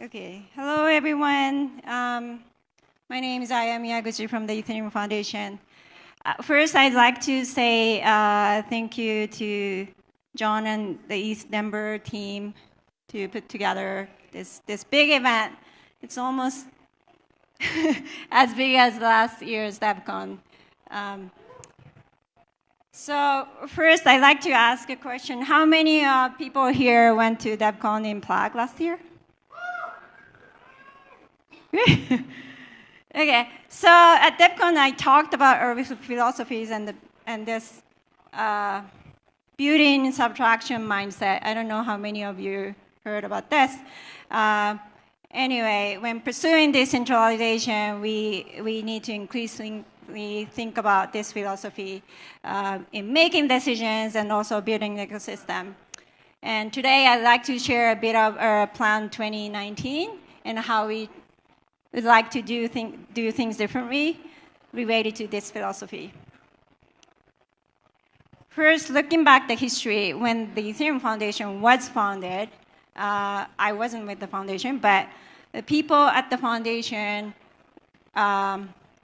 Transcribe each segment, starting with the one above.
Okay. Hello, everyone. My name is Miyaguchi from the Ethereum Foundation. First, I'd like to say thank you to John and the East Denver team to put together this big event. It's almost as big as last year's DevCon. So first, I'd like to ask a question. How many people here went to DevCon in Prague last year? Okay, so at DevCon I talked about early philosophies and this built-in subtraction mindset. I don't know how many of you heard about this. Anyway, when pursuing decentralization, we need to increasingly think about this philosophy in making decisions and also building an ecosystem. And today I'd like to share a bit of our Plan 2019 and how we would like to do things differently related to this philosophy. First, looking back the history, when the Ethereum Foundation was founded, I wasn't with the foundation, but the people at the foundation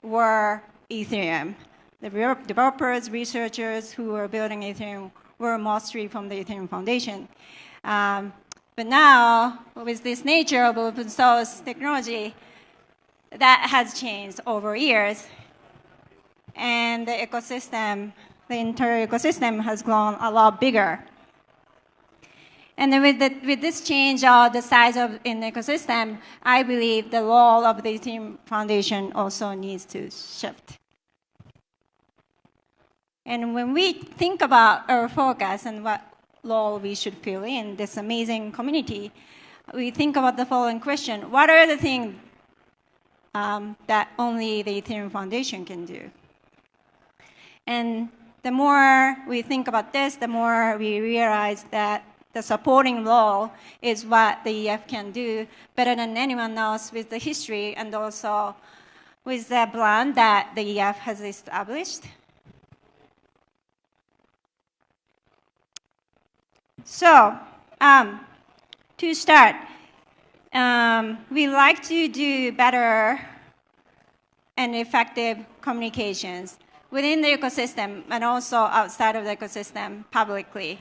were Ethereum. The developers, researchers who were building Ethereum were mostly from the Ethereum Foundation. But now, with this nature of open source technology, that has changed over years. And the ecosystem, the entire ecosystem has grown a lot bigger. And then with this change of the size of an ecosystem, I believe the role of the Ethereum Foundation also needs to shift. And when we think about our focus and what role we should fill in this amazing community, we think about the following question: what are the things that only the Ethereum Foundation can do? And the more we think about this, the more we realize that the supporting role is what the EF can do better than anyone else with the history and also with the brand that the EF has established. So, to start, we like to do better and effective communications within the ecosystem and also outside of the ecosystem publicly.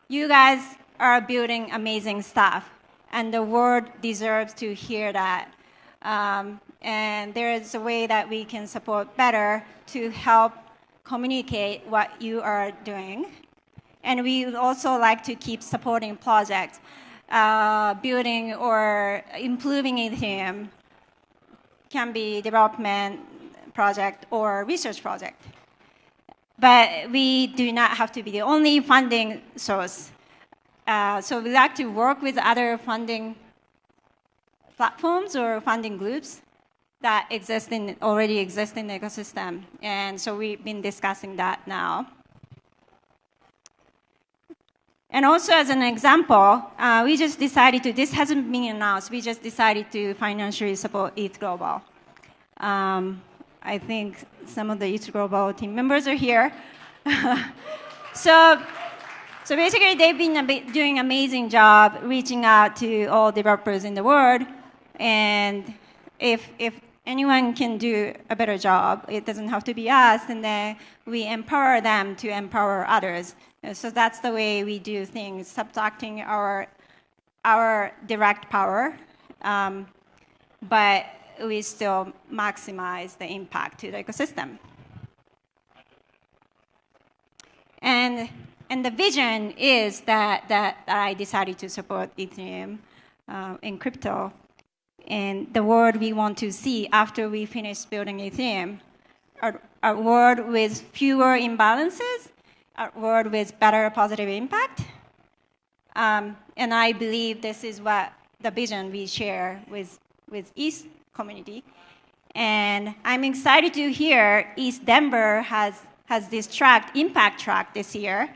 You guys are building amazing stuff, and the world deserves to hear that. And there is a way that we can support better to help communicate what you are doing. And we would also like to keep supporting projects, building or improving Ethereum. Can be development project or research project. But we do not have to be the only funding source. So we like to work with other funding platforms or funding groups that already exist in the ecosystem. And so we've been discussing that now. And also as an example, we just decided to, this hasn't been announced, we just decided to financially support ETH Global. I think some of the ETH Global team members are here. So basically they've been doing an amazing job reaching out to all developers in the world. And if anyone can do a better job, it doesn't have to be us, and then we empower them to empower others. So that's the way we do things, subtracting our direct power, but we still maximize the impact to the ecosystem. And the vision is that I decided to support Ethereum in crypto, and the world we want to see after we finish building Ethereum, a world with fewer imbalances, a world with better positive impact. And I believe this is what the vision we share with East community. And I'm excited to hear East Denver has this impact track this year.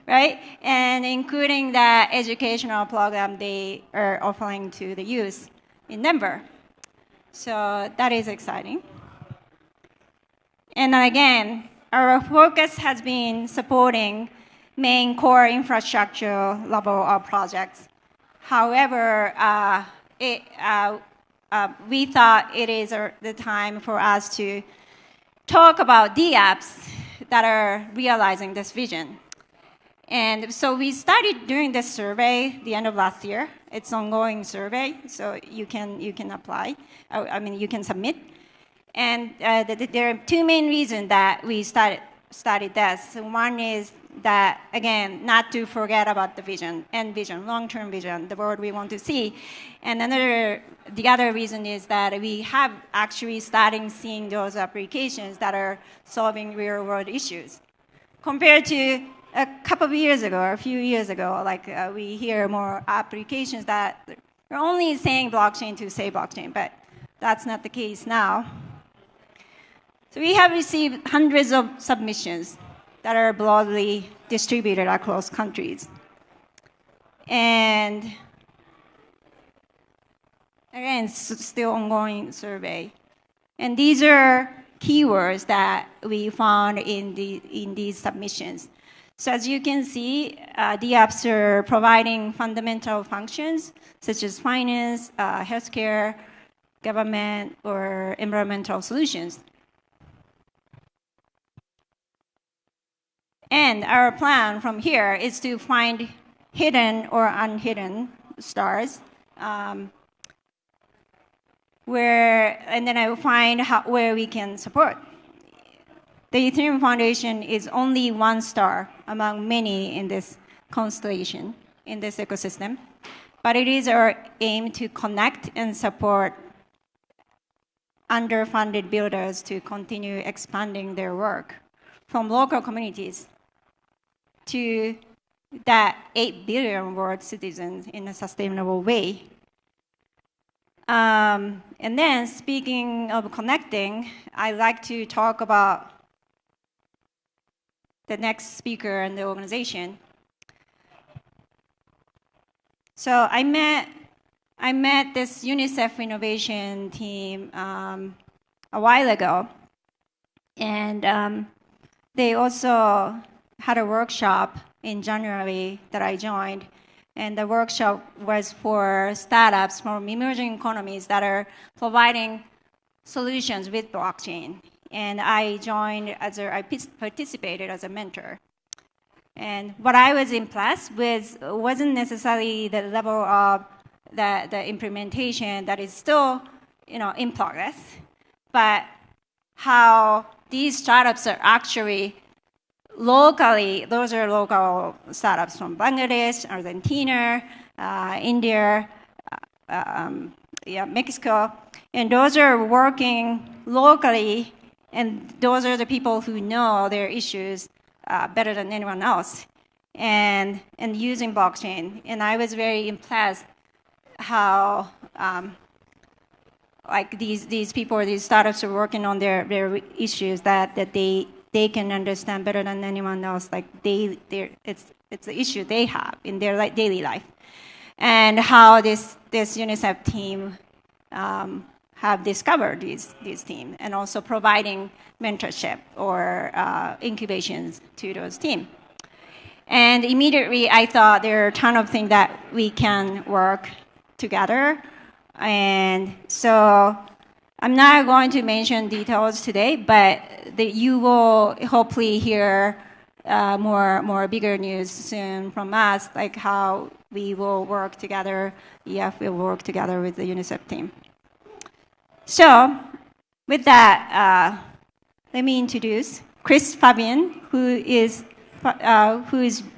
Right? And including the educational program they are offering to the youth in Denver. So that is exciting. And again, our focus has been supporting main core infrastructure level of projects. However, we thought it is the time for us to talk about the apps that are realizing this vision. And so we started doing this survey the end of last year. It's an ongoing survey, so you can apply. I mean, you can submit. And there are two main reasons that we started this. One is that, again, not to forget about the vision, end vision, long-term vision, the world we want to see. And the other reason is that we have actually starting seeing those applications that are solving real-world issues. Compared to a couple of years ago, or a few years ago, we hear more applications that are only saying blockchain to say blockchain, but that's not the case now. So we have received hundreds of submissions that are broadly distributed across countries. And again, it's still ongoing survey. And these are keywords that we found in these submissions. So as you can see, the apps are providing fundamental functions such as finance, healthcare, government, or environmental solutions. And our plan from here is to find hidden or unhidden stars, and then I will find where we can support. The Ethereum Foundation is only one star among many in this constellation, in this ecosystem. But it is our aim to connect and support underfunded builders to continue expanding their work from local communities to that 8 billion world citizens in a sustainable way. And then, speaking of connecting, I'd like to talk about the next speaker in the organization. So I met this UNICEF innovation team a while ago, and they also had a workshop in January that I joined, and the workshop was for startups from emerging economies that are providing solutions with blockchain. And I joined I participated as a mentor. And what I was impressed with wasn't necessarily the level of the implementation that is still, in progress, but how these startups are actually locally, those are local startups from Bangladesh, Argentina, India, Mexico, and those are working locally, and those are the people who know their issues better than anyone else, and using blockchain. And I was very impressed how these people, these startups are working on their issues that they can understand better than anyone else. It's the issue they have in their daily life, and how this UNICEF team have discovered these teams, and also providing mentorship or incubations to those teams. And immediately I thought there are a ton of things that we can work together. And so I'm not going to mention details today, but you will hopefully hear more bigger news soon from us, like how we will work together, EF will work together with the UNICEF team. So with that, let me introduce Chris Fabian, who is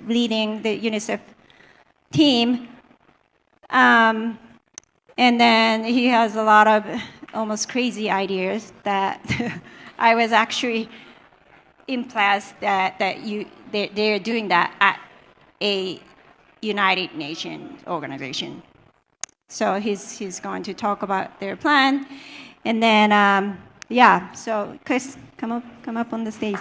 leading the UNICEF team. And then he has a lot of almost crazy ideas that I was actually impressed that they're doing that at a United Nations organization. So he's going to talk about their plan, and then so Chris, come up on the stage.